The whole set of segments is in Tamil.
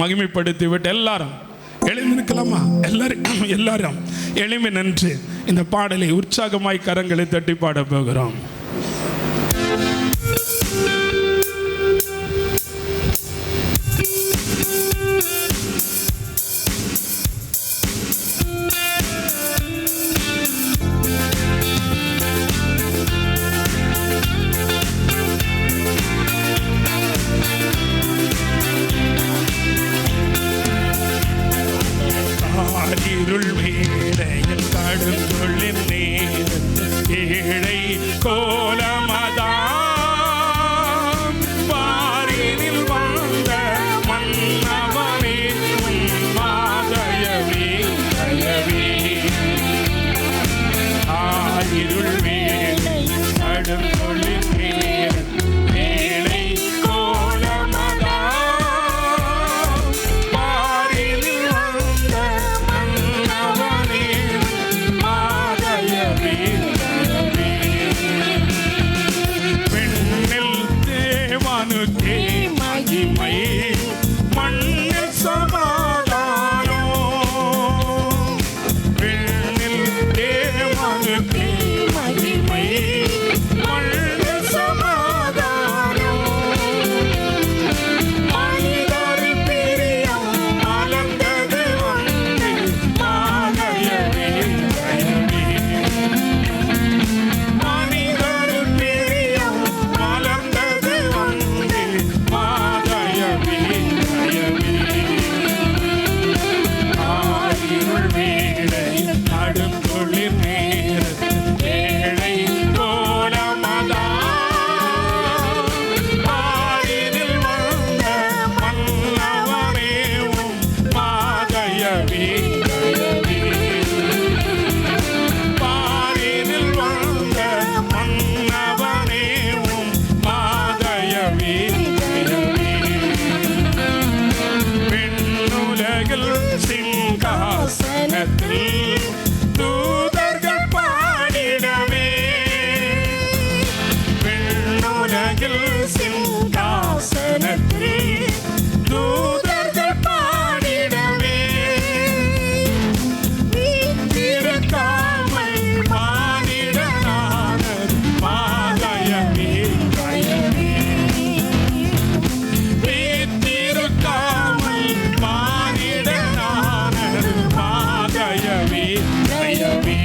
மகிமைப்படுத்தி விட்டு எல்லாரும் எழுந்து நிற்கலாமா? எல்லாரும் எளிமை நின்று இந்த பாடலை உற்சாகமாய் கரங்களை தட்டி பாட போகிறோம். இருள் வேளையில் கடுங்கொள்ளின் நேரத்தில் ஏழை கோலமதாம் பாரினில் வந்த மன்னவனே மாதயவே தயவே. இருள் வேளை கடுங்கொள்ளின் நேரத்தில் ஏழை மகிமை மண்ணில் சமாதானோ பெண்ணில் தேவனுக்கே மகிமை மண்ணில் சமாதானோ மனிதர் பிரியம் மலர்ந்தது வந்து மாதயவே தயவே. மனிதர் பிரியம் மலர்ந்தது வந்து மாதயவே தயவே. ஆயிருள் வேளையில் நடுங்குளிர் நேரத்தில் ஏழை கோலமதாம் பாரினில் வந்த மன்னவனேவும் மாதயவே தயவே. பாரினில் வந்த மன்னவனேவும் மாதயவே தயவே. பெண்ணுலகில் சிங்காசனத்தில் தூதர்கள் பாடிடவே. பெண்ணுலகில் சிங்காசனத்தில் தூதர்கள் பாடிடவே. வீட்டிருக்காமல் மானிடனான மாதயவே தயவே. வீட்டிருக்காமல் மானிடனான மாதயவே தயவே.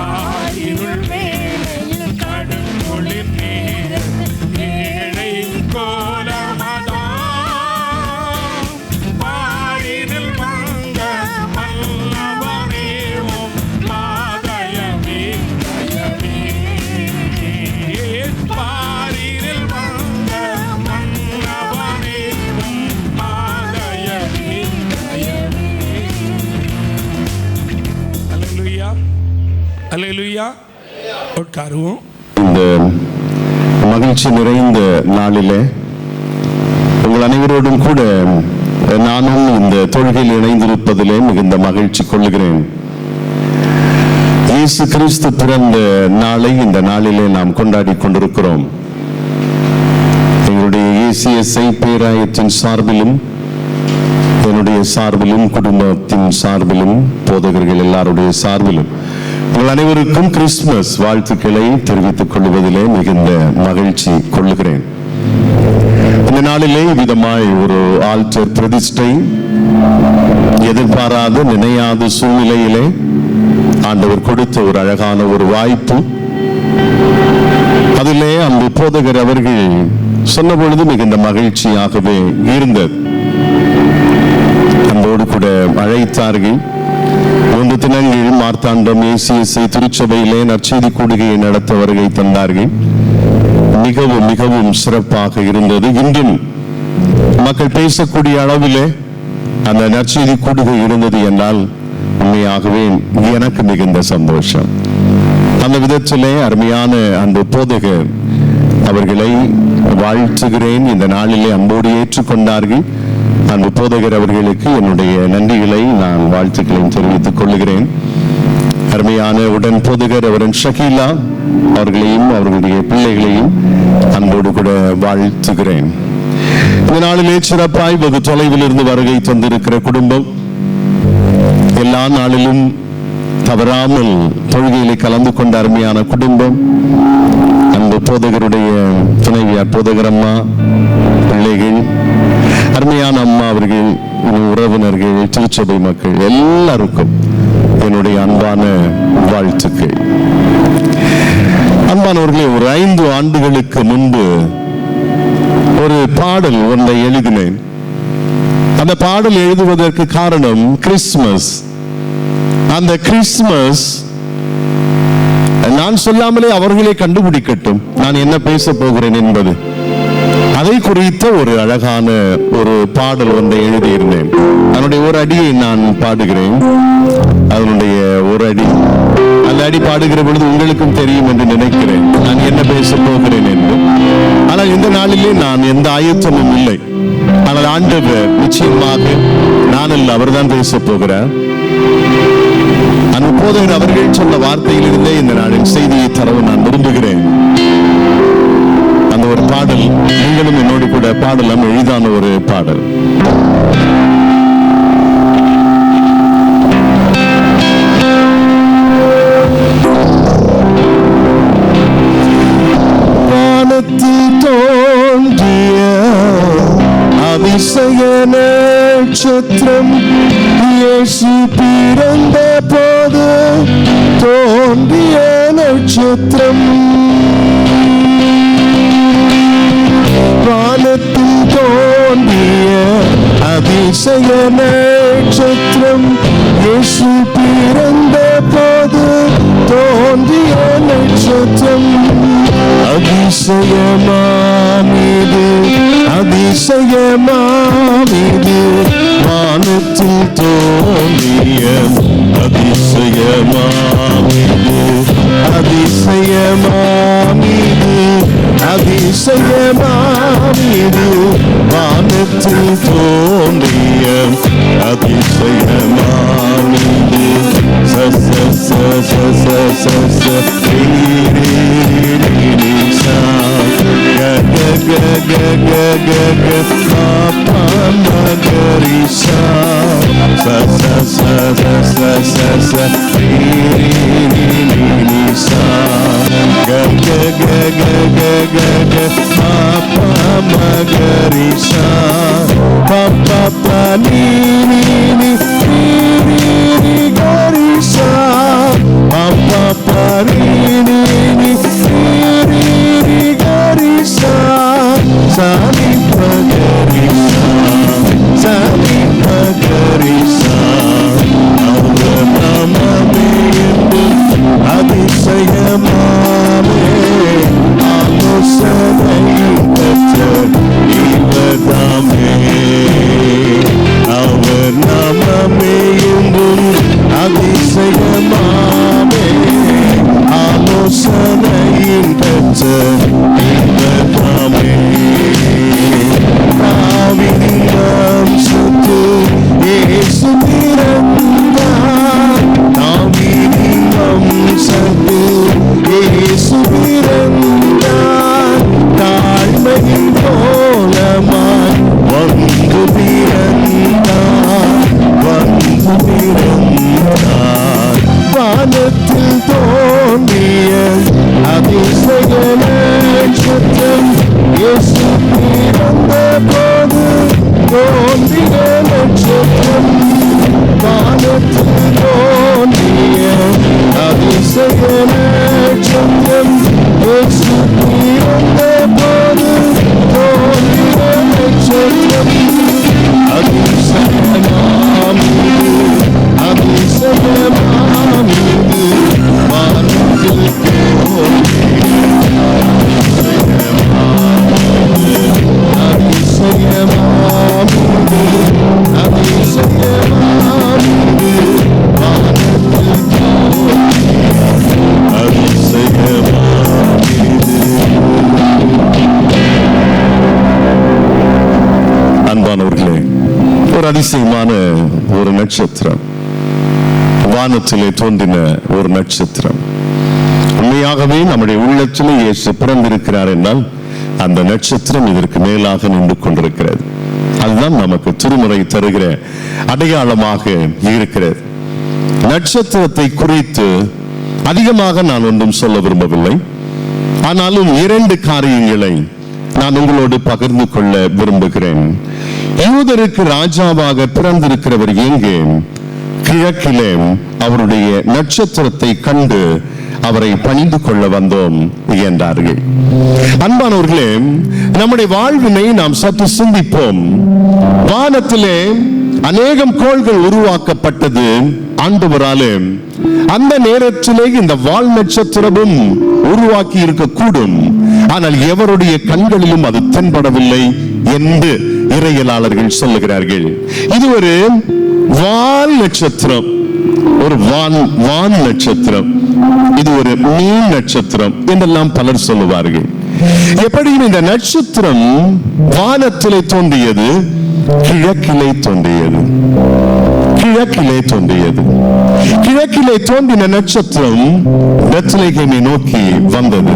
ஆயிருள் வேளையில் கடுங்குளிர் நேரத்தில் ஏழை கோலமதாம் பாரினில் வந்த மன்னவனேவும் மாதயவே தயவே. பாரினில் வந்த மன்னவனேவும் மாதயவே தயவே. அல்லேலூயா, அல்லேலூயா. உட்காருவோம். இந்த மகிழ்ச்சி நிறைந்த நாளிலே உங்கள் அனைவரோடும் கூட நானும் இந்த தொழுகையில் இணைந்திருப்பதிலே மிகுந்த மகிழ்ச்சி கொள்கிறேன். இயேசு கிறிஸ்து பிறந்த நாளை இந்த நாளிலே நாம் கொண்டாடி கொண்டிருக்கிறோம். எங்களுடைய ஏசிஎஸ்ஐ பேராயத்தின் சார்பிலும் என்னுடைய சார்பிலும் குடும்பத்தின் சார்பிலும் போதகர்கள் எல்லாருடைய சார்பிலும் உங்கள் அனைவருக்கும் கிறிஸ்துமஸ் வாழ்த்துக்களை தெரிவித்துக் கொள்வதிலே மிகுந்த மகிழ்ச்சி கொள்ளுகிறேன். இந்த நாளிலே விதமாய் ஒரு ஆல்டர் பிரதிஷ்டை எதிர்பாராத நினையாத சூழ்நிலையிலே ஆண்டவர் கொடுத்த ஒரு அழகான ஒரு வாய்ப்பு. அதிலே அந்த போதகர் அவர்கள் சொன்ன பொழுது மிகுந்த மகிழ்ச்சியாகவே இருந்தது. அன்போடு கூட அழைத்தார்கள். 3 தினங்கள் மார்த்தாண்டம் ஏசிஎஸ்ஐ திருச்சபையிலே நற்செய்தி கூடுகையை நடத்த வருகை தந்தார்கள். மிகவும் மிகவும் சிறப்பாக இருந்தது. இன்றும் மக்கள் பேசக்கூடிய அளவிலே அந்த நற்செய்தி கூடுகை இருந்தது என்றால் உண்மையாகவே எனக்கு மிகுந்த சந்தோஷம். அந்த விதத்திலே அருமையான அந்த போதகர் அவர்களை வாழ்த்துகிறேன். இந்த நாளிலே அன்போடு ஏற்றுக்கொண்டார்கள். அன்பு போதகர் அவர்களுக்கு என்னுடைய நன்றிகளை நான் வாழ்த்துக்களையும் தெரிவித்துக் கொள்கிறேன். அருமையான உடன் போதகர் அவரின் ஷகீலா அவர்களையும் அவர்களுடைய பிள்ளைகளையும் அன்போடு கூட வாழ்த்துகிறேன். இந்த நாளிலே சிறப்பாய் வெகு தொலைவில் இருந்து வருகை தந்திருக்கிற குடும்பம், எல்லா நாளிலும் தவறாமல் தொழுகையிலே கலந்து கொண்ட அருமையான குடும்பம், அன்பு போதகருடைய துணைவியார் போதகர் அம்மா, பிள்ளைகள், அருமையான அம்மா அவர்கள், உறவினர்கள், திருச்சபை மக்கள் எல்லாருக்கும் என்னுடைய அன்பான வாழ்த்துக்கள். அன்பானவர்களே, ஒரு 5 ஆண்டுகளுக்கு முன்பு ஒரு பாடல் ஒன்றை எழுதினேன். அந்த பாடல் எழுதுவதற்கு காரணம் கிறிஸ்துமஸ். அந்த கிறிஸ்துமஸ் நான் சொல்லாமலே அவர்களே கண்டுபிடிக்கட்டும் நான் என்ன பேச போகிறேன் என்பது. அதை குறித்த ஒரு அழகான ஒரு பாடல் ஒன்றை எழுதியிருந்தேன். அதனுடைய ஒரு அடியை நான் பாடுகிறேன். அதனுடைய ஒரு அடி, அந்த அடி பாடுகிற பொழுது உங்களுக்கும் தெரியும் என்று நினைக்கிறேன் நான் என்ன பேச போகிறேன் என்று. ஆனால் இந்த நாளிலே நான் எந்த ஆயத்தமும் இல்லை. ஆனால் ஆண்டவர் நிச்சயமாக நான் அல்ல, அவர்தான் பேச போகிறார். போதகர் அவர்கள் சொன்ன வார்த்தையிலிருந்தே இந்த நாளின் செய்தியை தரவும் நான் விரும்புகிறேன். அந்த ஒரு பாடல் நீங்களும் என்னோடு கூட பாடலாம். எளிதான ஒரு பாடல். வானத்தில் தோன்றிய அதிசய நட்சத்திரம், இயேசு பிறந்த போது தோன்றிய நட்சத்திரம். வானத்தில் தோன்றிய அதிசய நட்சத்திரம், இயேசு பிறந்த போது தோன்றிய நட்சத்திரம். அதிசயமாமிது அதிசயமாமிது வானத்தில் தோன்றிய அதிசயமாமிது அதிசயமாமிது அதிசயமாமிது வானத்தில் தோன்றிய அதிசயமாமிது. ச ச ச ச ச ச ச ரீ ரீ ரீ ரீ சா க க க க க க க பா பா ம க ரீ சா ச ச ச ச ச ச ரீ ரீ ரீ ரீ சா க க க க க க க பா பா ம க ரீ சா பா பா பா நீ நீ நீ ரீ ரீ ரீ க ரீ சா பா பா பா ரீ நீ நீ ரீ ரீ ரீ க ரீ சா சா நீ ப க ரீ சா சா நீ ப க ரீ சா. அவர் நாமமே என்றும் அதிசயமாமே ஆலோசனையும் பெற்ற இவர்தாமே. அவர் நாமமே என்றும் அதிசயமாமே ஆலோசனையும் பெற்ற இவர்தாமே. தாவீதின் சொத்து இயேசு பிறந்தார். தாவீதின் வம்சத்தில் இயேசு பிறந்தார். தாழ்மையின் கோலமாய் வந்து பிறந்தார் வந்து பிறந்தார். வானத்தில் தோன்றிய அதிசய நட்சத்திரம், இயேசு பிறந்த போது தோன்றிய நட்சத்திரம். வானத்தில் தோன்றிய அதிசய நட்சத்திரம், இயேசு பிறந்த போது தோன்றிய நட்சத்திரம். அதிசயமாமிது அதிசயமாமிது வானத்தில் தோன்றிய அதிசயமாமிது அதிசயமாமிது வானத்தில் தோன்றிய அதிசயமாமிது. அன்பானவர்களே, ஒரு அதிசயமான ஒரு நட்சத்திரம், வானத்திலே தோன்றின ஒரு நட்சத்திரம். உண்மையாகவே நம்முடைய உள்ளத்திலே இயேசு பிறந்திருக்கிறார் என்றால் அந்த நட்சத்திரம் இதற்கு மேலாக நின்று கொண்டிருக்கிறது. அதுதான் நமக்கு திருமுறை தருகிற அடையாளமாக இருக்கிறது. நட்சத்திரத்தை குறித்து அதிகமாக நான் ஒன்றும் சொல்ல விரும்பவில்லை. ஆனாலும் 2 காரியங்களை நான் உங்களோடு பகிர்ந்து கொள்ள விரும்புகிறேன். யூதருக்கு ராஜாவாக பிறந்திருக்கிறவர் எங்கே? கிழக்கிலே அவருடைய நட்சத்திரத்தை கண்டு அவரை பணிந்து கொள்ள வந்தோம் என்றார்கள். அன்பானவர்களே, நம்முடைய வாழ்வினை நாம் சற்று சிந்திப்போம். வானத்திலே அநேகம் கோள்கள் உருவாக்கப்பட்டது ஆண்டவராலே. அந்த நேரத்திலே இந்த வால் நட்சத்திரமும் உருவாக்கி இருக்கக்கூடும். ஆனால் எவருடைய கண்களிலும் அது தென்படவில்லை என்று இறையியலாளர்கள் சொல்லுகிறார்கள். இது ஒரு வால் நட்சத்திரம், ஒரு வான் நட்சத்திரம், இது ஒரு மீன் நட்சத்திரம் என்றெல்லாம் பலர் சொல்லுவார்கள். எப்படியும் இந்த நட்சத்திரம் வானத்திலே தோன்றியது, கிழக்கிலே தோன்றியது. கிழக்கிலே தோன்றின நட்சத்திரம் பெத்லகேமை நோக்கி வந்தது.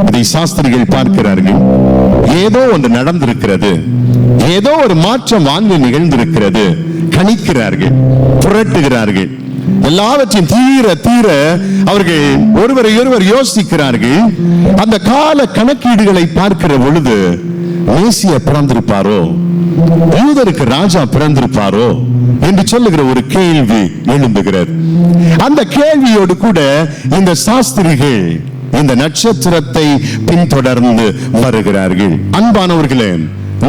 இதை சாஸ்திரிகள் பார்க்கிறார்கள். ஏதோ ஒன்று நடந்திருக்கிறது, ஏதோ ஒரு மாற்றம் வானில் நிகழ்ந்திருக்கிறது. கணிக்கிறார்கள், புரட்டுகிறார்கள். எல்லாவற்றையும் தீர அவர்கள் ஒருவரை ஒருவர் யோசிக்கிறார்கள். அந்த கால கணக்கீடுகளை பார்க்கிற பொழுது மேசியா பிறந்திருப்பாரோ, யூதருக்கு ராஜா பிறந்திருப்பாரோ என்று சொல்லுகிற ஒரு கேள்வி எழும்புகிறது. அந்த கேள்வியோடு கூட இந்த சாஸ்திரிகள் இந்த நட்சத்திரத்தை பின்தொடர்ந்து வருகிறார்கள். அன்பானவர்களே,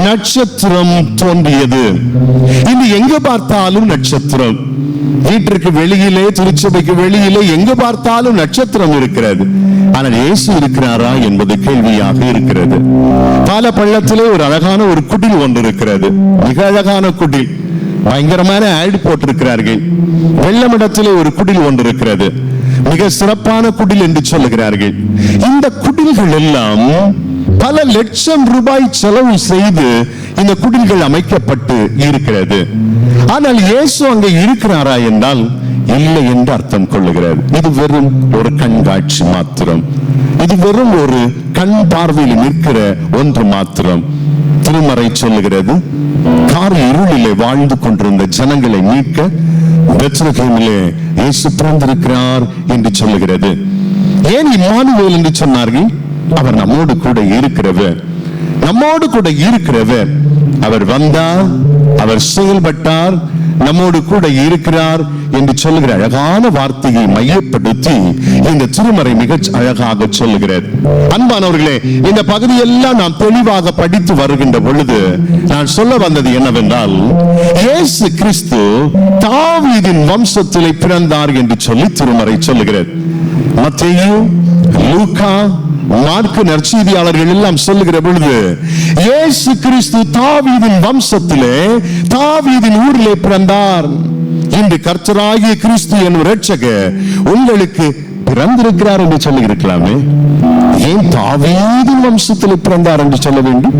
நட்சத்திரம் தோன்றியது. இன்று எங்கு பார்த்தாலும் நட்சத்திரம். வீட்டிற்கு வெளியிலே, திருச்சபைக்கு வெளியிலே எங்கு பார்த்தாலும் நட்சத்திரம் இருக்கிறது. ஆனால் இயேசு இருக்கிறாரா என்பது கேள்வியாக இருக்கிறது. பால பள்ளத்திலே ஒரு அழகான ஒரு குடில் ஒன்று இருக்கிறது. மிக அழகான குடில், பயங்கரமான ஆட் போட்டிருக்கிறார்கள். வெள்ளமிடத்திலே ஒரு குடில் ஒன்று இருக்கிறது, மிக சிறப்பான குடில் என்று சொல்லுகிறார்கள். இந்த குடில்கள் எல்லாம் பல லட்சம் ரூபாய் செலவு செய்து இந்த குடில்கள் அமைக்கப்பட்டு இருக்கிறது. ஆனால் இயேசு அங்கே இருக்கிறாரா என்றால் இல்லை என்று அர்த்தம் கொள்ளுகிறார். இது வெறும் ஒரு கண்காட்சி மாத்திரம், இது வெறும் ஒரு கண் பார்வையில் நிற்கிற ஒன்று மாத்திரம். திருமறை சொல்லுகிறது, கார் இருளிலே வாழ்ந்து கொண்டிருந்த ஜனங்களை மீட்க பெத்லகேமிலே இயேசு பிறந்திருக்கிறார் என்று சொல்லுகிறது. ஏன் இம்மானுவேல் என்று சொன்னார்கள்? அவர் நம்மோடு கூட இருக்கிறவர், நம்மோடு கூட இருக்கிறவர். அவர் வந்தார், அவர் செயல்பட்டார், நம்மோடு கூட இருக்கிறார் என்று சொல்லுகிற அழகான வார்த்தையை மையப்படுத்தி இந்த திருமறை மிக அழகாக சொல்லுகிறது. அன்பானவர்களே, இந்த பகுதியெல்லாம் நாம் தெளிவாக படித்து வருகின்ற பொழுது நான் சொல்ல வந்தது என்னவென்றால், இயேசு கிறிஸ்து தாவீதின் வம்சத்திலே பிறந்தார் என்று சொல்லி திருமறை சொல்லுகிறது. மத்தேயு, லூக்கா, மார்க்கு நற்செய்தியாளர்கள் எல்லாம் சொல்லுகிற பொழுது இயேசு கிறிஸ்து தாவீதின் வம்சத்திலே, தாவீதின் ஊரிலே பிறந்தார். இன்று கர்த்தராகிய கிறிஸ்து என்னும் இரட்சகர் உங்களுக்கு பிறந்திருக்கிறார் என்று சொல்லி இருக்கலாமே. ஏன் தாவீதின் வம்சத்திலே பிறந்தார் என்று சொல்ல வேண்டும்?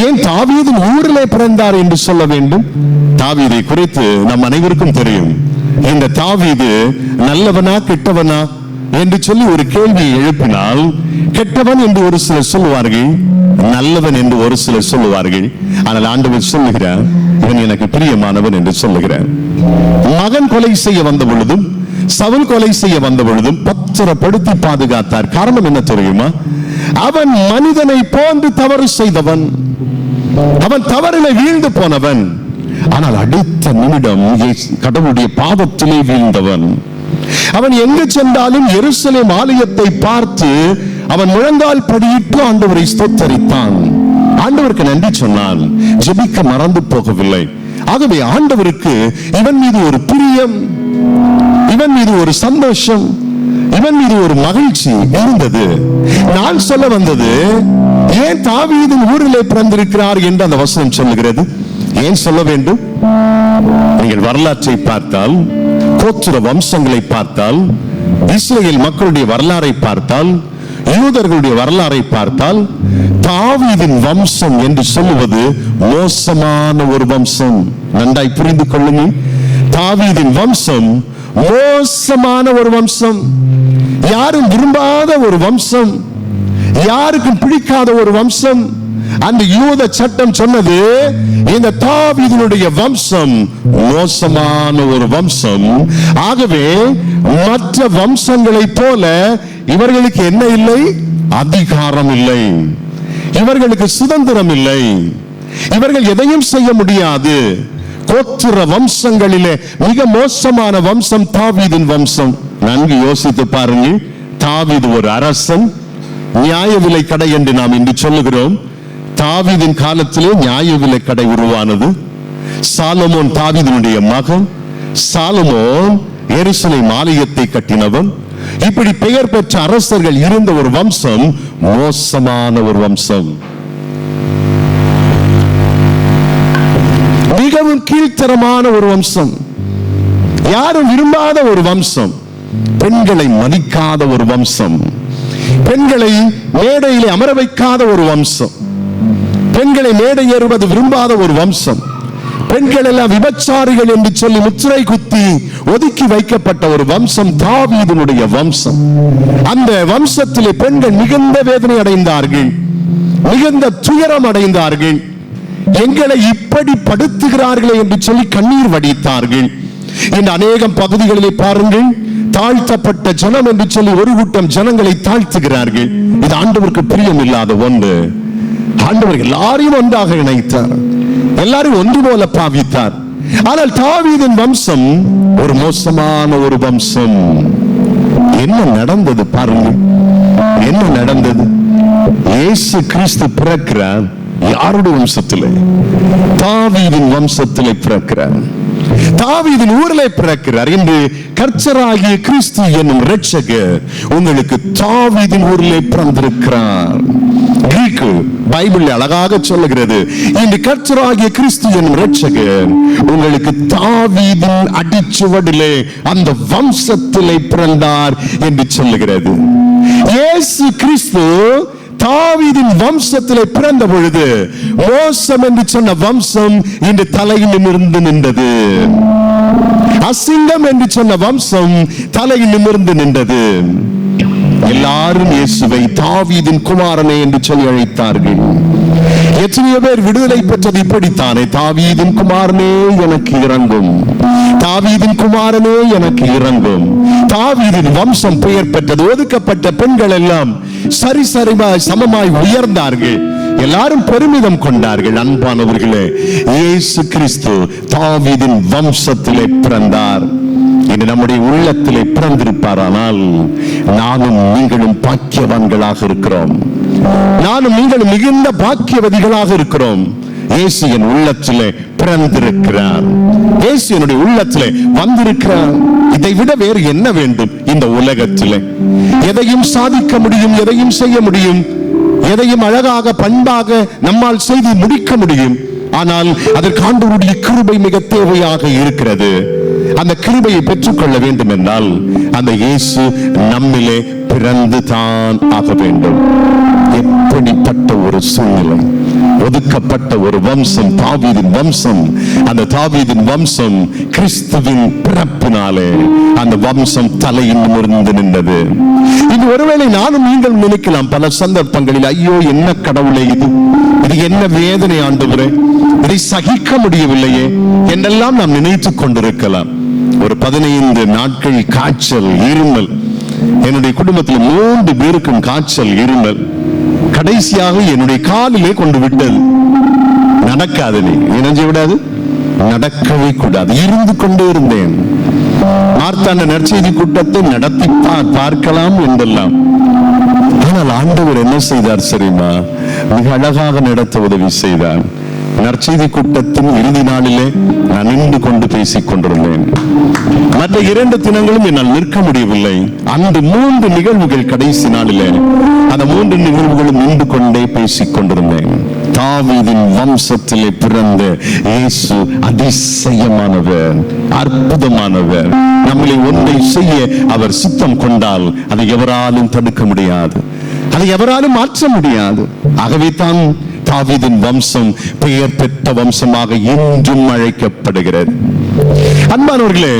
ஏன் தாவீதின் ஊரிலே பிறந்தார் என்று சொல்ல வேண்டும்? தாவீதை குறித்து நம் அனைவருக்கும் தெரியும். இந்த தாவீது நல்லவனா கெட்டவனா என்று சொல்லி ஒரு கேள்வியை எழுப்பினால், கெட்டவன் என்று ஒரு சிலர் சொல்லுவார்கள், நல்லவன் என்று ஒரு சிலர் சொல்லுவார்கள். ஆனால் ஆண்டவர் சொல்லுகிறார், இவன் எனக்கு பிரியமானவன் என்று சொல்லுகிறார். மகன் கொலை செய்ய வந்த பொழுதும், சவுல் கொலை செய்ய வந்த பொழுதும் பத்திரப்படுத்தி பாதுகாத்தார். காரணம் என்ன தெரியுமா? அவன் மனிதனை போன்று தவறு செய்தவன், அவன் தவறிலே வீழ்ந்து போனவன். ஆனால் அடுத்த நிமிடம் கடவுளுடைய பாதத்திலே வீழ்ந்தவன். அவன் எங்கு சென்றாலும் எருசலேம் ஆலயத்தை பார்த்து அவன் முழங்கால் படியிட்டு ஆண்டவரை ஸ்தோத்தரித்தான், ஆண்டவருக்கு நன்றி சொன்னான், ஜெபிக்க மறந்து போகவில்லை. ஆகவே ஆண்டவருக்கு இவன் மீது ஒரு பிரியம், இவன் மீது ஒரு சந்தோஷம், இவன் மீது ஒரு மகிழ்ச்சி இருந்தது. நான் சொல்ல வந்தது, ஏன் தாவீதின் ஊரிலே பிறந்திருக்கிறார் என்று அந்த வசனம் சொல்லுகிறது. ஏன் சொல்ல வேண்டும்? நீங்கள் வரலாற்றை பார்த்தால், கோத்திர வம்சங்களை பார்த்தால், இஸ்ரேல் மக்களுடைய வரலாறை பார்த்தால், யூதர்களுடைய வரலாறை பார்த்தால், தாவீதின் வம்சம் என்று சொல்லுவது மோசமான ஒரு வம்சம். நன்றாய் புரிந்து கொள்ளுங்கள். தாவீதின் வம்சம் மோசமான ஒரு வம்சம், யாரும் விரும்பாத ஒரு வம்சம், யாருக்கும் பிடிக்காத ஒரு வம்சம். அந்த யூத சட்டம் சொன்னது, இந்த தாவீதினுடைய வம்சம் மோசமான ஒரு வம்சம். ஆகவே மற்ற வம்சங்களைப் போல இவர்களுக்கு என்ன இல்லை? அதிகாரம் இல்லை, இவர்களுக்கு சுதந்திரம் இல்லை, இவர்கள் எதையும் செய்ய முடியாது. கோத்திர வம்சங்களிலே மிக மோசமான வம்சம் தாவீதின் வம்சம். நன்கு யோசித்து பாருங்கள். தாவீது ஒரு அரசன், நியாய விலை கடை என்று நாம் இன்று சொல்லுகிறோம். தாவீதின் காலத்திலே நியாய விலை கடை உருவானது. சாலமோன் தாவீதினுடைய மகன். சாலமோன் எருசலேம் ஆலயத்தை கட்டினவன். இப்படி பெயர் பெற்ற அரசர்கள் இருந்த ஒரு வம்சம் மோசமான ஒரு வம்சம், மிகவும் கீழ்த்தரமான ஒரு வம்சம், யாரும் விரும்பாத ஒரு வம்சம், பெண்களை மதிக்காத ஒரு வம்சம், பெண்களை மேடையிலே அமர வைக்காத ஒரு வம்சம், பெண்களை மேடை ஏறுவது விரும்பாத ஒரு வம்சம், பெண்கள் எல்லாம் விபச்சாரிகள் என்று சொல்லி முத்திரை குத்தி ஒதுக்கி வைக்கப்பட்ட ஒரு வம்சம் தாவீதினுடைய வம்சம். அந்த வம்சத்திலே பெண்கள் மிகுந்த வேதனை அடைந்தார்கள், மிகுந்த துயரம் அடைந்தார்கள். எங்களை இப்படி படுத்துகிறார்களே என்று சொல்லி கண்ணீர் வடித்தார்கள். இந்த அநேகம் பகுதிகளிலே பாருங்கள், தாழ்த்தப்பட்ட ஜனம் என்று சொல்லி ஒரு கூட்டம் ஜனங்களை தாழ்த்துகிறார்கள். இது ஆண்டவருக்கு பிரியமில்லாத ஒன்று. ஆண்டவர் எல்லாரையும் ஒன்றாக இணைத்தார், எல்லாரும் ஒன்று போல பாவித்தார். ஆனால் தாவீதின் வம்சம் ஒரு மோசமான ஒரு வம்சம். என்ன நடந்தது பாருங்கள், என்ன நடந்தது? இயேசு கிறிஸ்து பிறக்கிறார். யாருடைய வம்சத்திலே? தாவீதின் வம்சத்திலே பிறக்கிறார். தாவீதின் ஊரிலே பிறக்கிறார். இன்று கர்த்தராகிய கிறிஸ்து என்னும் இரட்சகர் உங்களுக்கு தாவீதின் ஊரிலே பிறந்திருக்கிறார். கிரீக்கு பைபிள் அழகாக சொல்லுகிறது, இன்று கர்த்தராகிய கிறிஸ்து என்னும் இரட்சகர் உங்களுக்கு தாவீதின் அடிச்சுவடிலே அந்த வம்சத்திலே பிறந்தார் என்று சொல்லுகிறது. இயேசு கிறிஸ்து தாவீதின் வம்சத்திலே பிறந்த பொழுது மோசம் என்று சொன்ன வம்சம் இன்று தலையில் நிமிர்ந்து நின்றது. அசிங்கம் என்று சொன்ன வம்சம் தலையில் நிமிர்ந்து நின்றது. எல்லாரும் இயேசுவை தாவீதின் குமாரனே என்று சொல்லி அழைத்தார்கள். எத்தனையோ பேர் விடுதலை பெற்றது இப்படித்தானே, தாவீதின் குமாரனே எனக்கு இறங்கும், தாவீதின் குமாரனே எனக்கு இறங்கும். தாவீதின் வம்சம் பெயர் பெற்றது. ஒதுக்கப்பட்ட பெண்கள் எல்லாம் சரிசரிமாய் சமமாய் உயர்ந்தார்கள். எல்லாரும் பெருமிதம் கொண்டார்கள். அன்பானவர்களே, இயேசு கிறிஸ்து தாவீதின் வம்சத்திலே பிறந்தார். இன்று நம்முடைய உள்ளத்திலே பிறந்திருப்பாரானால் நானும் நீங்களும் பாக்கியவான்களாக இருக்கிறோம். நானும் நீங்களும் மிகுந்த பாக்கியவதிகளாக இருக்கிறோம். இயேசு என் உள்ளத்திலே பிறந்திருக்கிறார். இயேசு என்னுடைய உள்ளத்திலே வந்திருக்கிறார். இதை விட வேறு என்ன வேண்டும்? இந்த உலகத்திலே எதையும் சாதிக்க முடியும், எதையும் செய்ய முடியும், எதையும் அழகாக பண்பாக நம்மால் செய்து முடிக்க முடியும். ஆனால் அதற்கு ஆண்டவருடைய கிருபை மிக தேவையாக இருக்கிறது. அந்த கிருபையை பெற்றுக்கொள்ள வேண்டும் என்றால் அந்த இயேசு நம்மிலே பிறந்து தான் ஆக வேண்டும். எப்படிப்பட்ட ஒரு சூழ்நிலை! ஒதுக்கப்பட்ட ஒரு வம்சம் தாவீதின் வம்சம். அந்த தாவீதின் வம்சம் கிறிஸ்துவின் பிறப்பினாலே அந்த வம்சம் தலையில் நிமிர்ந்து நின்றது. இது ஒருவேளை நானும் நீங்கள் நினைக்கலாம் பல சந்தர்ப்பங்களில், ஐயோ என்ன கடவுளே இது, இது என்ன வேதனை ஆண்டவரே, இதை சகிக்க முடியவில்லையே என்றெல்லாம் நாம் நினைத்துக் கொண்டிருக்கலாம். ஒரு 15 நாட்கள் காய்ச்சல், இருமல். என்னுடைய குடும்பத்தில் 3 பேருக்கும் காய்ச்சல், இருமல். கடைசியாக என்னுடைய காலிலே கொண்டு விட்டது. நடக்காது, நீ நினைஞ்சு விடாது, நடக்கவே கூடாது. இருந்து கொண்டே இருந்தேன். மார்த்தாண்ட நற்செய்தி கூட்டத்தை நடத்தி பார்க்கலாம் என்றெல்லாம். ஆனால் ஆண்டவர் என்ன செய்தார் தெரியுமா? மிக அழகாக நடத்த உதவி செய்தார். நற்செய்தி கூட்டத்தின் இறுதி நாளிலே நான் நின்று கொண்டு பேசிக் கொண்டிருந்தேன். மற்ற 2 தினங்களும் என்னால் நிற்க முடியவில்லை. அந்த 3 நிகழ்வுகள் கடைசி நாளிலே அந்த 3 நிகழ்வுகளும் நின்று கொண்டே பேசிக் கொண்டிருந்தேன். தாவீதின் வம்சத்திலே பிறந்த இயேசு அதிசயமானவர், அற்புதமானவர். நம்மளை ஒன்றை செய்ய அவர் சித்தம் கொண்டால் அதை எவராலும் தடுக்க முடியாது, அதை எவராலும் மாற்ற முடியாது. ஆகவே தான் தாவீதின் வம்சம் பெயர் பெற்ற வம்சமாக இன்றும் அழைக்கப்படுகிறது. அன்பானவர்களே,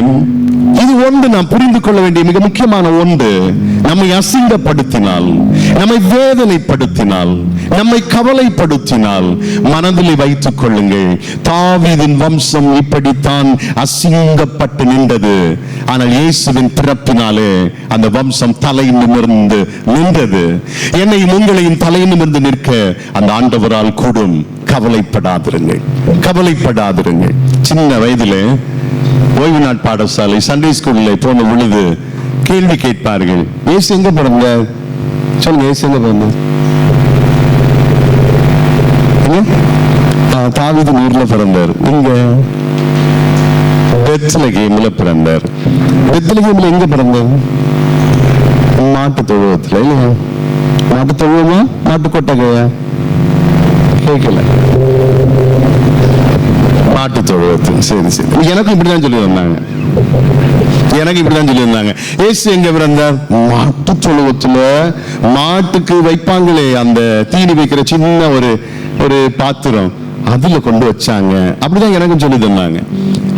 இது ஒன்று நாம் புரிந்து கொள்ள வேண்டிய மிக முக்கியமான ஒன்று. நம்மை அசிங்கப்படுத்தினால், நம்மை வேதனைப்படுத்தினால், நம்மை கவலைப்படுத்தினால் மனதில் வைத்துக் கொள்ளுங்கள், தாவீதின் வம்சம் இப்படித்தான் அசிங்கப்பட்டு நின்றது. ஆனால் இயேசுவின் பிறப்பினாலே அந்த வம்சம் தலை நிமிர்ந்து நின்றது. என்னையும் உங்களையும் தலை நிமிர்ந்து நிற்க அந்த ஆண்டவரால் கூடும். கவலைப்படாதிருங்கள், கவலைப்படாதிருங்கள். சின்ன வயதிலே ஓய்வு நாட் பாடசாலை சண்டே ஸ்கூல்ல போன பொழுது கேள்வி கேட்பார்கள், இயேசு எங்க பிறந்தார் சொல்லுங்க, இயேசு எங்க பிறந்தார்? தாவீது ஊர்ல பிறந்தார். இங்க பெத்லகேம்ல பிறந்தார். பெத்லகேம்ல எங்க பிறந்தார்? மாட்டு தொழுவத்துல. இல்லையா? மாட்டு தொழுவமா மாட்டு கொட்டகையா? கேட்கல. மாட்டு தொழுவத்தில். சரி சரி, எனக்கு இப்படிதான் சொல்லி வந்தாங்க. எனக்கு இப்படிதான் சொல்லி வந்தாங்க. இயேசு எங்க பிறந்தார்? மாட்டு தொழுவத்துல. மாட்டுக்கு வைப்பாங்களே அந்த தீனி வைக்கிற சின்ன ஒரு பாத்திரம், அதுல கொண்டு வச்சாங்க. அப்படிதான் எனக்கும் சொல்லி தந்தாங்க.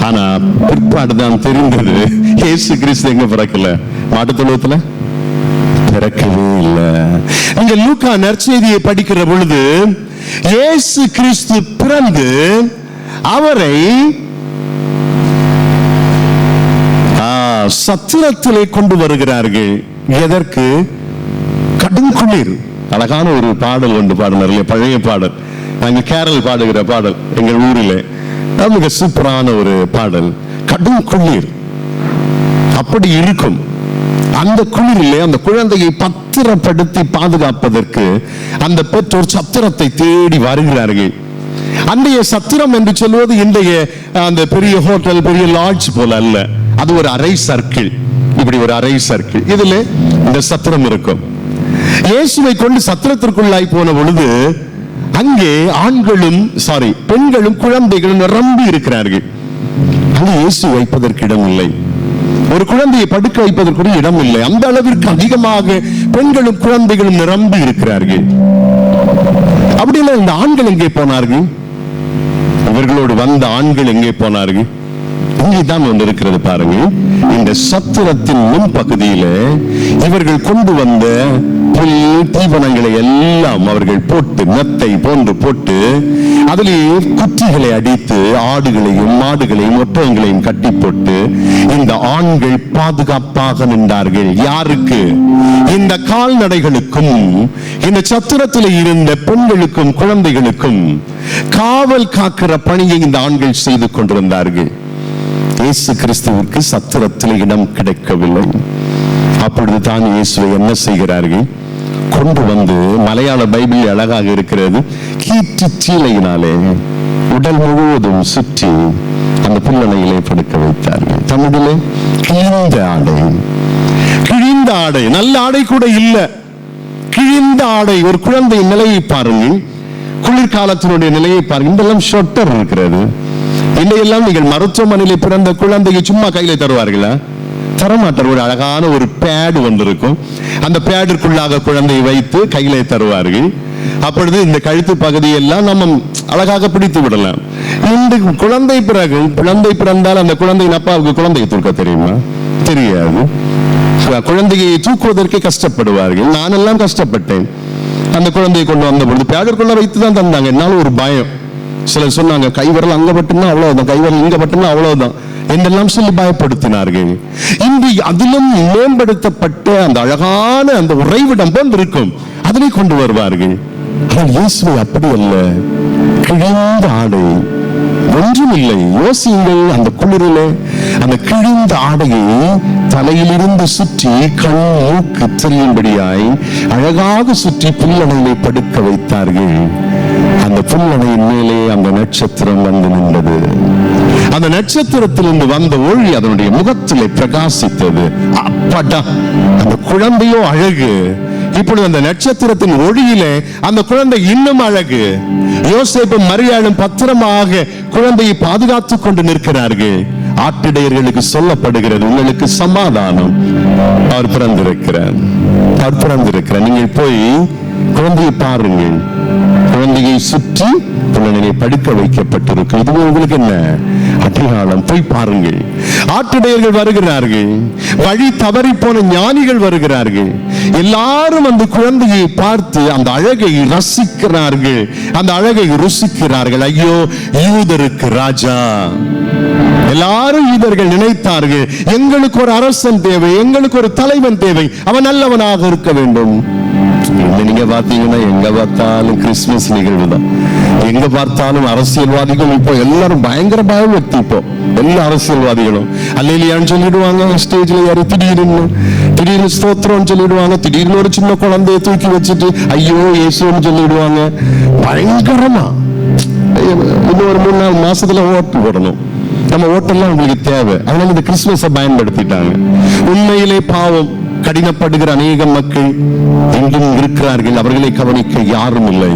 ஆனா பிற்பாடுதான் தெரிந்தது, இயேசு கிறிஸ்து எங்க பிறக்கல, மாட்டு தொழுவத்துல பிறக்கவே இல்லை. நீங்க லூக்கா நற்செய்தியை படிக்கிற பொழுது இயேசு கிறிஸ்து பிறந்து அவரை சத்திரத்திலே கொண்டு வருகிறார்கள். எதற்கு? கடும் குளிர். அழகான ஒரு பாடல் ஒன்று பாடினார், பழைய பாடல், நாங்க கேரள் பாடுகிற பாடல் எங்கள் ஊரிலே. மிக சூப்பரான ஒரு பாடல். கடும் குளிர் அப்படி இருக்கும். அந்த குளிரிலே அந்த குழந்தையை பத்திரப்படுத்தி பாதுகாப்பதற்கு அந்த பெற்றோர் சத்திரத்தை தேடி வருகிறார்கள். அன்றைய சத்திரம் என்று சொல்வது இன்றைய அந்த பெரிய ஹோட்டல், பெரிய லாட்ஜ் போல அல்ல. அது ஒரு அரை சர்க்கிள், இப்படி ஒரு அரை சர்க்கிள். இதுல இந்த சத்திரம் இருக்கும். இயேசுவை கொண்டு சத்திரத்திற்குள்ளாய் போன பொழுது அங்கே பெண்களும் குழந்தைகளும் நிரம்பி இருக்கிறார்கள். அங்கே இயேசு வைப்பதற்கு இடம் இல்லை, ஒரு குழந்தையை படுக்க வைப்பதற்கு இடம் இல்லை. அந்த அளவிற்கு அதிகமாக பெண்களும் குழந்தைகளும் நிரம்பி இருக்கிறார்கள். அப்படின்னா இந்த ஆண்கள் எங்கே போனார்கள்? இவர்களோடு வந்த ஆண்கள் எங்கே போனார்கள்? இங்கேதான் ஒன்று இருக்கிறது பாருங்க. இந்த சத்திரத்தின் முன் பகுதியில இவர்கள் கொண்டு வந்த புல் தீவனங்களை எல்லாம் அவர்கள் போட்டு, மெத்தை போன்று போட்டு, அதிலே குற்றிகளை அடித்து ஆடுகளையும் மாடுகளையும் ஒட்டகங்களையும் கட்டி போட்டு இந்த ஆண்கள் பாதுகாப்பாக நின்றார்கள். யாருக்கு? இந்த கால்நடைகளுக்கும் இந்த சத்திரத்தில் இருந்த பெண்களுக்கும் குழந்தைகளுக்கும் காவல் காக்கிற பணியை இந்த ஆண்கள் செய்து கொண்டிருந்தார்கள். இயேசு கிறிஸ்துவுக்கு சத்திரத்தில் இடம் கிடைக்கவில்லை. அப்பொழுது தான் இயேசுவை என்ன செய்கிறார்கள்? கொண்டு வந்து, மலையாள பைபிள் அழகாக இருக்கிறது, கீற்று சீலையினாலே உடல் முழுவதும் சுற்றி அந்த புல்லணையிலே படுக்க வைத்தார்கள். தமிழிலே கிழிந்த ஆடை. கிழிந்த ஆடை, நல்ல ஆடை கூட இல்ல, கிழிந்த ஆடை. ஒரு குழந்தை நிலையை பாருங்கள், குளிர்காலத்தினுடைய நிலையை பாருங்கள். இதெல்லாம் ஷொட்டர் இருக்கிறது. இன்றையெல்லாம் நீங்கள் மருத்துவமனையிலே பிறந்த குழந்தையை சும்மா கையில தருவார்களா? தரமாட்டார். ஒரு அழகான ஒரு பேடு வந்திருக்கும், அந்த பேடிற்குள்ளாக குழந்தையை வைத்து கையிலே தருவார்கள். அப்பொழுது இந்த கழுத்து பகுதியெல்லாம் நம்ம அழகாக பிடித்து விடலாம். இந்த குழந்தை பிறந்தால் அந்த குழந்தையின் அப்பாவுக்கு குழந்தையை தூக்க தெரியுமா? தெரியாது. குழந்தையை தூக்குவதற்கே கஷ்டப்படுவார்கள். நான் எல்லாம் கஷ்டப்பட்டேன். அந்த குழந்தையை கொண்டு வந்த பொழுது பேடிற்குள்ள வைத்துதான் தந்தாங்க. என்னால ஒரு பயம். சிலர் சொன்னாங்க, கைவரல் அங்க பட்டுனா அவ்வளவுதான், கைவரல் இங்க பட்டுனா அவ்வளவுதான் என்றெல்லாம் சொல்லி பயப்படுத்தினார்கள். இன்று அதிலும் மேம்படுத்தப்பட்ட அந்த அழகான அந்த உறைவிடம் போன்று இருக்கும், அதனை கொண்டு வருவார்கள். ஆனால் இயேசுவை அப்படி அல்ல, கிழிந்த ஆடை, ஒன்றுமில்லை. யோசியுங்கள், அந்த குளிரிலே அந்த கிழிந்த ஆடையை தலையிலிருந்து சுற்றி கண் மூக்கு தெரியும்படியாய் அழகாக சுற்றி புல்லணையிலே படுக்க வைத்தார்கள். அந்த புல்லணையின் மேலே அந்த நட்சத்திரம் வந்து நின்றது. அந்த நட்சத்திரத்திலிருந்து வந்த ஒளி அதனுடைய முகத்திலே பிரகாசித்தது. அப்படா, அந்த குழந்தையோ அழகு. இப்பொழுது அந்த நட்சத்திரத்தின் ஒளியிலே அந்த குழந்தை இன்னும் அழகு. யோசேப்பும் மரியாளும் பத்திரமாக குழந்தையை பாதுகாத்துக் கொண்டு நிற்கிறார்கள். ஆட்டிடையர்களுக்கு சொல்லப்படுகிறது, உங்களுக்கு சமாதானம், அவர் பிறந்திருக்கிறார், அவர் பிறந்திருக்கிறார். நீங்கள் போய் குழந்தையை பாருங்கள். குழந்தை குழந்தையை சுற்றி புலனினை படுக்க வைக்கப்பட்டிருக்கு. இது உங்களுக்கு என்ன அடையாளம்? போய் பாருங்கள். ஆட்டுடையர்கள் வருகிறார்கள், வழி தவறி போன ஞானிகள் வருகிறார்கள். எல்லாரும் அந்த குழந்தையை பார்த்து அந்த அழகை ரசிக்கிறார்கள், அந்த அழகை ருசிக்கிறார்கள். ஐயோ, யூதருக்கு ராஜா. எல்லாரும் யூதர்கள் நினைத்தார்கள், எங்களுக்கு ஒரு அரசன் தேவை, எங்களுக்கு ஒரு தலைவன் தேவை, அவன் நல்லவனாக இருக்க வேண்டும். நீங்க பாத்தீங்கன்னா எங்க பார்த்தாலும் கிறிஸ்துமஸ் நிகழ்வு தான். எங்க பார்த்தாலும் அரசியல்வாதிகள் இப்போ எல்லாரும் பயங்கர பயம் வைத்து, இப்போ எல்லா அரசியல்வாதிகளும் அல்லேலியான்னு சொல்லிடுவாங்க, ஸ்டேஜ்ல ஏறி திடீர்னு ஸ்தோத்திரம் சொல்லிடுவாங்க, திடீர்னு ஒரு சின்ன குழந்தைய தூக்கி வச்சுட்டு ஐயோ இயேசுன்னு சொல்லிடுவாங்க. பயங்கரமா இன்னும் ஒரு 3-4 மாசத்துல ஓட்டு போடணும். நம்ம ஓட்டெல்லாம் உங்களுக்கு தேவை. அதனால இந்த கிறிஸ்துமஸை பயன்படுத்திட்டாங்க. உண்மையிலே பாவம் கடினப்படுகிற அநேக மக்கள் எங்கும் இருக்கிறார்கள், அவர்களை கவனிக்க யாரும் இல்லை.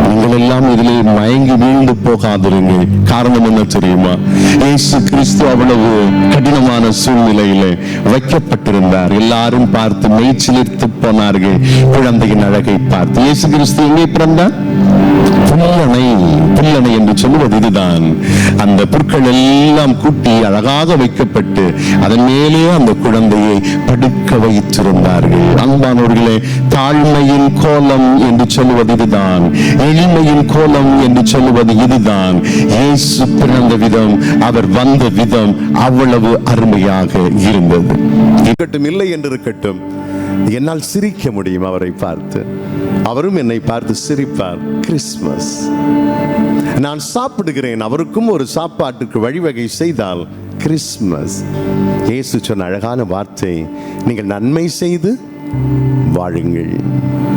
நீங்கள் எல்லாம் இதிலே மயங்கி வீழ்ந்து போகாதிருங்க. காரணம் என்ன தெரியுமா? இயேசு கிறிஸ்து அவ்வளவு கடினமான சூழ்நிலையிலே வைக்கப்பட்டிருந்தார். எல்லாரும் பார்த்து மெய்ச்சிலிர்த்து போனார்கள் குழந்தையின் அழகை பார்த்து. இயேசு கிறிஸ்து எங்கே பிறந்தார்? புல்லணை என்று சொல்லுவது இதுதான். அந்த புற்கள் எல்லாம் கூட்டி அழகாக வைக்கப்பட்டு அதன் மேலே அந்த குழந்தையை படுக்க வைத்திருந்தார்கள். அன்பானவர்களே, தாழ்மையின் கோலம் என்று சொல்லுவது இதுதான், எளிமையின் கோலம் என்று சொல்லுவது இதுதான். இயேசு பிறந்த விதம், அவர் வந்த விதம் அவ்வளவு அருமையாக இருந்தது. இருக்கட்டும், இல்லை என்று இருக்கட்டும், என்னால் சிரிக்க முடியும் அவரை பார்த்து, அவரும் என்னை பார்த்து சிரிப்பார். கிறிஸ்துமஸ். நான் சாப்பிடுகிறேன், அவருக்கும் ஒரு சாப்பாட்டுக்கு வழிவகை செய்தால் கிறிஸ்துமஸ். இயேசு சொன்ன அழகான வார்த்தை, நீங்கள் நன்மை செய்து வாழுங்கள்,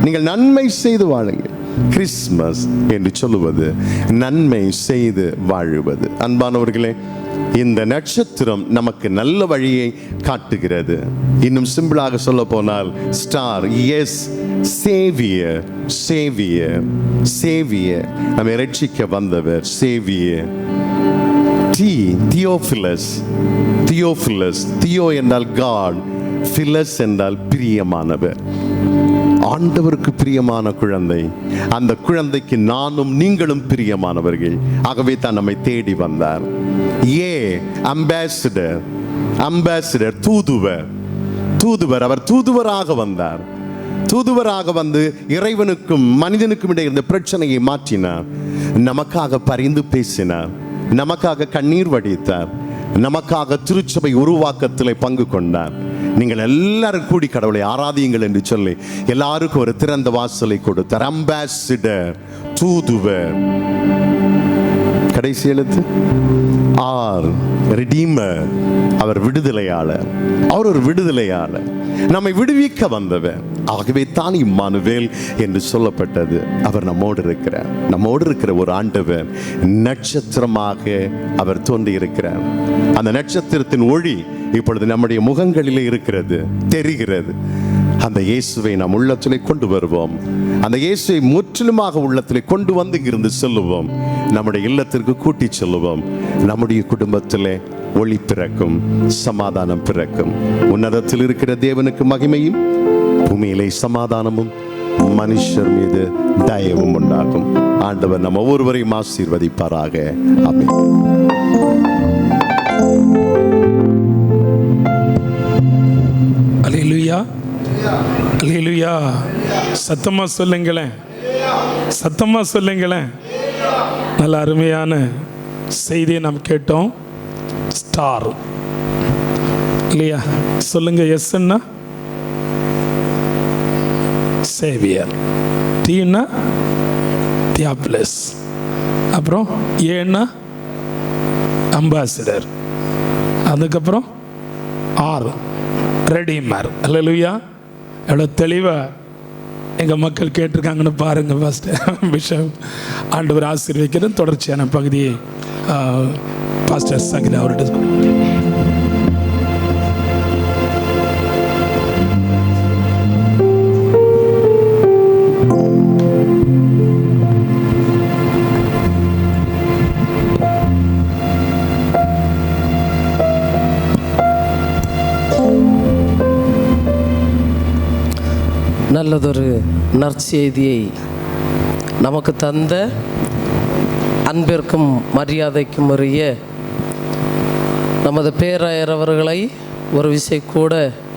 நீங்கள் நன்மை செய்து வாழுங்கள். கிறிஸ்துமஸ் என்று சொல்லுவது நன்மை செய்து வாழுவது. அன்பானவர்களே, இந்த நட்சத்திரம் நமக்கு நல்ல வழியை காட்டுகிறது. இன்னும் சிம்பிளாக சொல்ல போனால் star. Yes, saviour, saviour, saviour, நம்மை ரட்சிக்க வந்தவர் சேவியர். தியோபிலஸ், தியோபிலஸ், தியோ என்றால் காட், பிலஸ் என்றால் பிரியமானவர். ஆண்டவருக்கு பிரியமான குழந்தை. அந்த குழந்தைக்கு நானும் நீங்களும் பிரியமானவர்கள். ஆகவே தான் நம்மை தேடி வந்தார். அம்பாசிடர், அம்பாசிடர், தூதுவர், தூதுவர். அவர் தூதுவராக வந்தார். தூதுவராக வந்து இறைவனுக்கும் மனிதனுக்கும் இடையே இருந்த பிரச்சனையை மாற்றினார். நமக்காக பரிந்து பேசினார், நமக்காக கண்ணீர் வடித்தார், நமக்காக திருச்சபை உருவாக்கத்திலே பங்கு கொண்டார். நீங்கள் எல்லாரும் கூடி கடவுளை ஆராதியுங்கள் என்று சொல்லி எல்லாருக்கும் ஒரு திறந்த வாசலை கொடுத்தார். அம்பாசிடர், தூதுவர். கடைசி எழுத்து ஆர், ரிடீமர். அவர் விடுதலையாளர், அவர் ஒரு விடுதலையாளர், நம்மை விடுவிக்க வந்தவர். ஆகவே தான் இம்மானுவேல் என்று சொல்லப்பட்டது. அவர் நம்மோடு இருக்கிறார், நம்மோடு இருக்கிற ஒரு ஆண்டவர். நட்சத்திரமாக அவர் தோன்றி இருக்கிறார். அந்த நட்சத்திரத்தின் ஒளி இப்பொழுது நம்முடைய முகங்களிலே இருக்கிறது, தெரிகிறது. அந்த இயேசுவை நாம் உள்ளத்திலே கொண்டு வருவோம். அந்த இயேசுவை முற்றிலுமாக உள்ளத்திலே கொண்டு வந்து இங்கிருந்து செல்லுவோம். நம்முடைய இல்லத்திற்கு கூட்டி செல்லுவோம். நம்முடைய குடும்பத்திலே ஒளி பிறக்கும், சமாதானம் பிறக்கும். உன்னதத்தில் இருக்கிற தேவனுக்கு மகிமையும், பூமியிலே சமாதானமும், மனுஷர் மீது தயவும் உண்டாகும். ஆண்டவர் நம்ம ஒவ்வொருவரையும் ஆசீர்வதிப்பாராக. ஆமென். அல்லேலூயா, அல்லேலூயா. சத்தமா சொல்லுங்களேன், சத்தமா சொல்லுங்களேன். நல்ல அருமையான செய்தியை நாம் கேட்டோம். ஸ்டார் இல்லையா? சொல்லுங்க. எஸ்ன்னா சேவியர், டீன்னா தியோபிலஸ், அப்புறம் ஏன்னா அம்பாசிடர், அதுக்கப்புறம் ஆர், ரெடீமர். அல்லேலூயா. எவ்வளோ தெளிவாக எங்கள் மக்கள் கேட்டிருக்காங்கன்னு பாருங்கள். ஃபஸ்ட்டு பிஷப் ஆண்டவர் ஆசீர்வதிக்கிற தொடர்ச்சியான பகுதியை பாஸ்டர் சகில் அவர்கிட்ட. நல்லதொரு நற்செய்தியை நமக்கு தந்த அன்பிற்கும் மரியாதைக்கும் உரிய நமது பேராயர் அவர்களை ஒரு விஷயம் கூட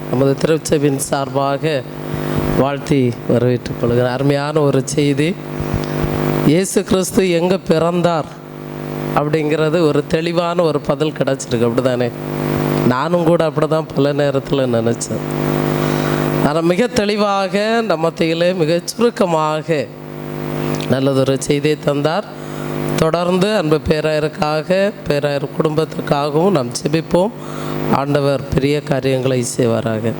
நமது திருச்சபையின் சார்பாக வாழ்த்தி வரவேற்றுக் கொள்கிறேன். அருமையான ஒரு செய்தி. இயேசு கிறிஸ்து எங்கே பிறந்தார் அப்படிங்கிறது ஒரு தெளிவான ஒரு பதில் கிடச்சிருக்கு, அப்படி தானே? நானும் கூட அப்படி தான் பல நேரத்தில் நினச்சேன். ஆனால் மிக தெளிவாக நம்ம மத்தியிலே மிக சுருக்கமாக நல்லதொரு செய்தியை தந்தார். தொடர்ந்து அன்பு பேராயருக்காக, பேராயர் குடும்பத்திற்காகவும் நாம் ஜெபிப்போம். ஆண்டவர் பெரிய காரியங்களை செய்வாராக.